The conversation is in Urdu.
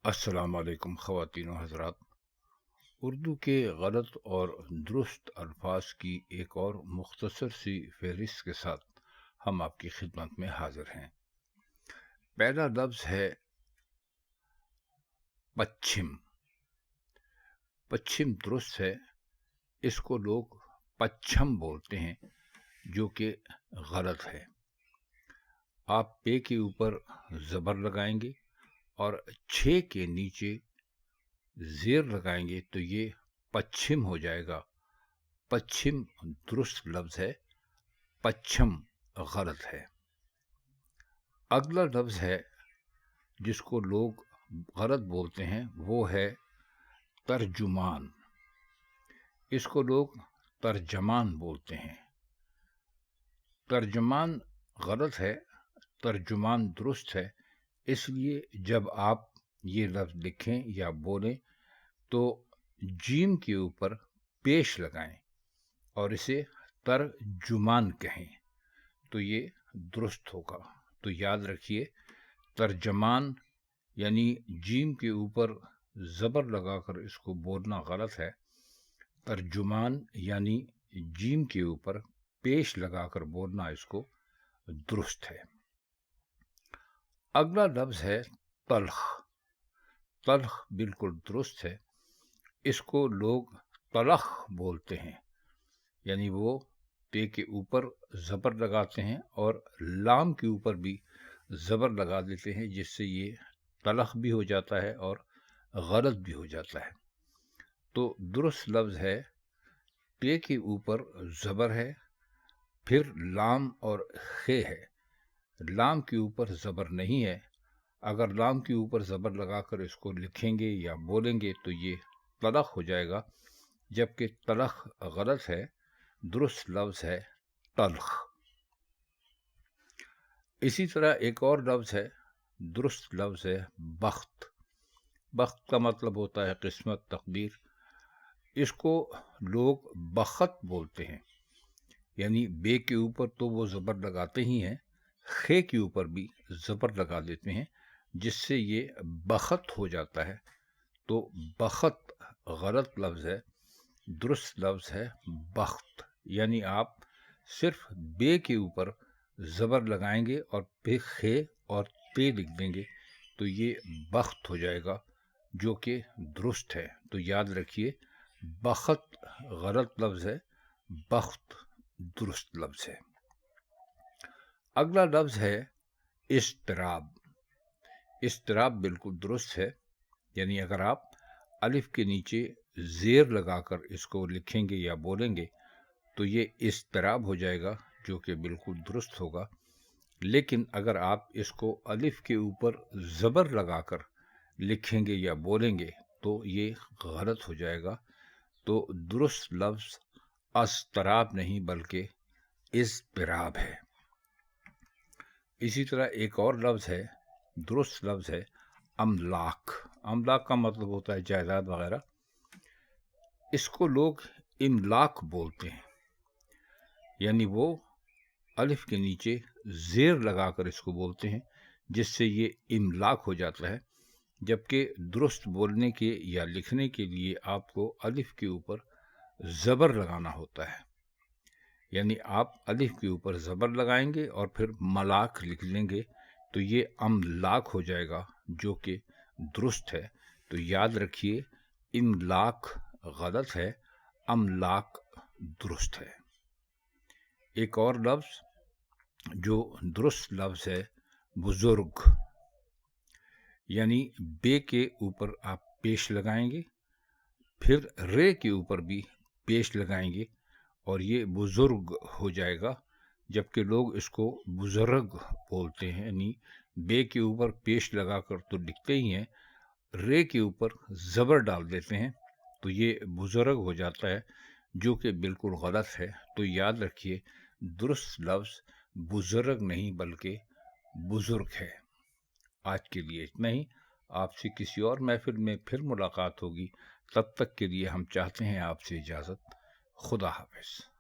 السلام علیکم خواتین و حضرات۔ اردو کے غلط اور درست الفاظ کی ایک اور مختصر سی فہرست کے ساتھ ہم آپ کی خدمت میں حاضر ہیں۔ پہلا لفظ ہے پچھم۔ پچھم درست ہے، اس کو لوگ پچھم بولتے ہیں جو کہ غلط ہے۔ آپ پے کے اوپر زبر لگائیں گے اور چھ کے نیچے زیر لگائیں گے تو یہ پچھم ہو جائے گا۔ پچھم درست لفظ ہے، پچھم غلط ہے۔ اگلا لفظ ہے جس کو لوگ غلط بولتے ہیں وہ ہے ترجمان۔ اس کو لوگ ترجمان بولتے ہیں۔ ترجمان غلط ہے، ترجمان درست ہے۔ اس لیے جب آپ یہ لفظ لکھیں یا بولیں تو جیم کے اوپر پیش لگائیں اور اسے ترجمان کہیں تو یہ درست ہوگا۔ تو یاد رکھیے، ترجمان یعنی جیم کے اوپر زبر لگا کر اس کو بولنا غلط ہے۔ ترجمان یعنی جیم کے اوپر پیش لگا کر بولنا اس کو درست ہے۔ اگلا لفظ ہے تلخ۔ تلخ بالکل درست ہے، اس کو لوگ تلخ بولتے ہیں، یعنی وہ تے کے اوپر زبر لگاتے ہیں اور لام کے اوپر بھی زبر لگا دیتے ہیں، جس سے یہ تلخ بھی ہو جاتا ہے اور غلط بھی ہو جاتا ہے۔ تو درست لفظ ہے تے کے اوپر زبر ہے، پھر لام اور خے ہے۔ لام کے اوپر زبر نہیں ہے۔ اگر لام کے اوپر زبر لگا کر اس کو لکھیں گے یا بولیں گے تو یہ تلخ ہو جائے گا، جبکہ تلخ غلط ہے۔ درست لفظ ہے تلخ۔ اسی طرح ایک اور لفظ ہے، درست لفظ ہے بخت۔ بخت کا مطلب ہوتا ہے قسمت، تقدیر۔ اس کو لوگ بخت بولتے ہیں، یعنی بے کے اوپر تو وہ زبر لگاتے ہی ہیں، خے کے اوپر بھی زبر لگا دیتے ہیں، جس سے یہ بخت ہو جاتا ہے۔ تو بخت غلط لفظ ہے، درست لفظ ہے بخت۔ یعنی آپ صرف بے کے اوپر زبر لگائیں گے اور پہ خے اور پے لکھ دیں گے تو یہ بخت ہو جائے گا، جو کہ درست ہے۔ تو یاد رکھیے، بخت غلط لفظ ہے، بخت درست لفظ ہے۔ اگلا لفظ ہے اضطراب۔ اضطراب بالکل درست ہے، یعنی اگر آپ الف کے نیچے زیر لگا کر اس کو لکھیں گے یا بولیں گے تو یہ اضطراب ہو جائے گا، جو کہ بالکل درست ہوگا۔ لیکن اگر آپ اس کو الف کے اوپر زبر لگا کر لکھیں گے یا بولیں گے تو یہ غلط ہو جائے گا۔ تو درست لفظ اضطراب نہیں بلکہ اضطراب ہے۔ اسی طرح ایک اور لفظ ہے، درست لفظ ہے املاک۔ املاک کا مطلب ہوتا ہے جائیداد وغیرہ۔ اس کو لوگ املاک بولتے ہیں، یعنی وہ الف کے نیچے زیر لگا کر اس کو بولتے ہیں، جس سے یہ املاک ہو جاتا ہے۔ جبکہ درست بولنے کے یا لکھنے کے لیے آپ کو الف کے اوپر زبر لگانا ہوتا ہے، یعنی آپ الف کے اوپر زبر لگائیں گے اور پھر ملاک لکھ لیں گے تو یہ املاک ہو جائے گا، جو کہ درست ہے۔ تو یاد رکھیے، املاک غلط ہے، املاک درست ہے۔ ایک اور لفظ جو درست لفظ ہے بزرگ، یعنی بے کے اوپر آپ پیش لگائیں گے، پھر رے کے اوپر بھی پیش لگائیں گے اور یہ بزرگ ہو جائے گا، جبکہ لوگ اس کو بزرگ بولتے ہیں، یعنی بے کے اوپر پیش لگا کر تو لکھتے ہی ہیں، رے کے اوپر زبر ڈال دیتے ہیں تو یہ بزرگ ہو جاتا ہے، جو کہ بالکل غلط ہے۔ تو یاد رکھیے، درست لفظ بزرگ نہیں بلکہ بزرگ ہے۔ آج کے لیے اتنا ہی۔ آپ سے کسی اور محفل میں پھر ملاقات ہوگی۔ تب تک کے لیے ہم چاہتے ہیں آپ سے اجازت۔ خدا حافظ۔